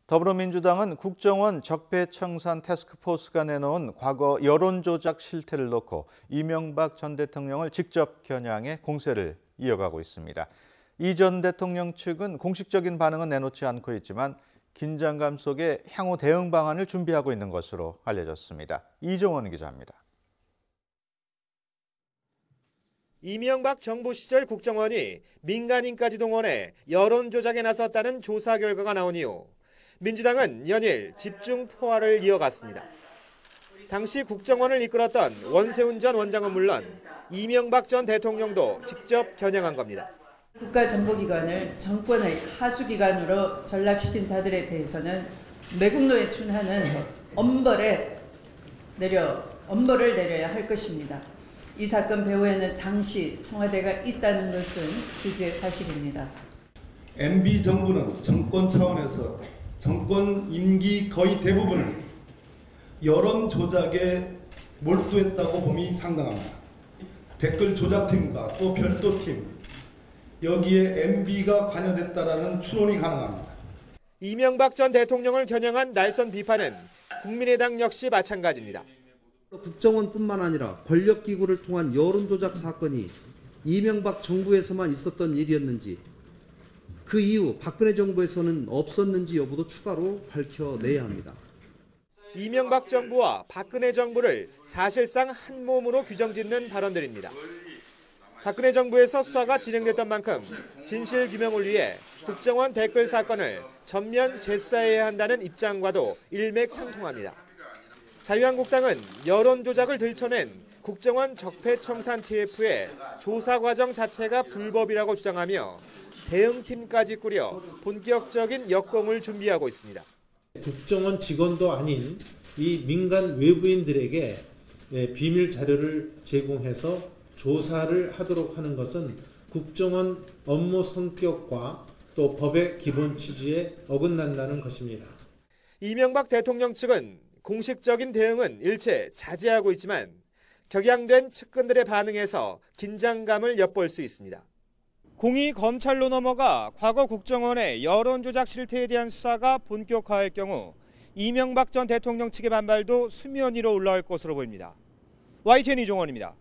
더불어민주당은 국정원 적폐청산 태스크포스가 내놓은 과거 여론조작 실태를 놓고 이명박 전 대통령을 직접 겨냥해 공세를 이어가고 있습니다. 이 전 대통령 측은 공식적인 반응은 내놓지 않고 있지만 긴장감 속에 향후 대응 방안을 준비하고 있는 것으로 알려졌습니다. 이정원 기자입니다. 이명박 정부 시절 국정원이 민간인까지 동원해 여론조작에 나섰다는 조사 결과가 나온 이후 민주당은 연일 집중 포화를 이어갔습니다. 당시 국정원을 이끌었던 원세훈 전 원장은 물론 이명박 전 대통령도 직접 겨냥한 겁니다. 국가정보기관을 정권의 하수기관으로 전락시킨 자들에 대해서는 매국노에 준하는 엄벌을 내려야 할 것입니다. 이 사건 배후에는 당시 청와대가 있다는 것은 주지의 사실입니다. MB 정부는 정권 차원에서 정권 임기 거의 대부분을 여론 조작에 몰두했다고 봄이 상당합니다. 댓글 조작팀과 또 별도팀, 여기에 MB가 관여됐다라는 추론이 가능합니다. 이명박 전 대통령을 겨냥한 날선 비판은 국민의당 역시 마찬가지입니다. 국정원뿐만 아니라 권력기구를 통한 여론조작 사건이 이명박 정부에서만 있었던 일이었는지, 그 이후 박근혜 정부에서는 없었는지 여부도 추가로 밝혀내야 합니다. 이명박 정부와 박근혜 정부를 사실상 한 몸으로 규정짓는 발언들입니다. 박근혜 정부에서 수사가 진행됐던 만큼 진실규명을 위해 국정원 댓글 사건을 전면 재수사해야 한다는 입장과도 일맥상통합니다. 자유한국당은 여론조작을 들춰낸 국정원 적폐청산 TF의 조사 과정 자체가 불법이라고 주장하며 대응팀까지 꾸려 본격적인 역공을 준비하고 있습니다. 국정원 직원도 아닌 이 민간 외부인들에게 비밀 자료를 제공해서 조사를 하도록 하는 것은 국정원 업무 성격과 또 법의 기본 취지에 어긋난다는 것입니다. 이명박 대통령 측은 공식적인 대응은 일체 자제하고 있지만 격양된 측근들의 반응에서 긴장감을 엿볼 수 있습니다. 공이 검찰로 넘어가 과거 국정원의 여론조작 실태에 대한 수사가 본격화할 경우 이명박 전 대통령 측의 반발도 수면 위로 올라올 것으로 보입니다. YTN 이종원입니다.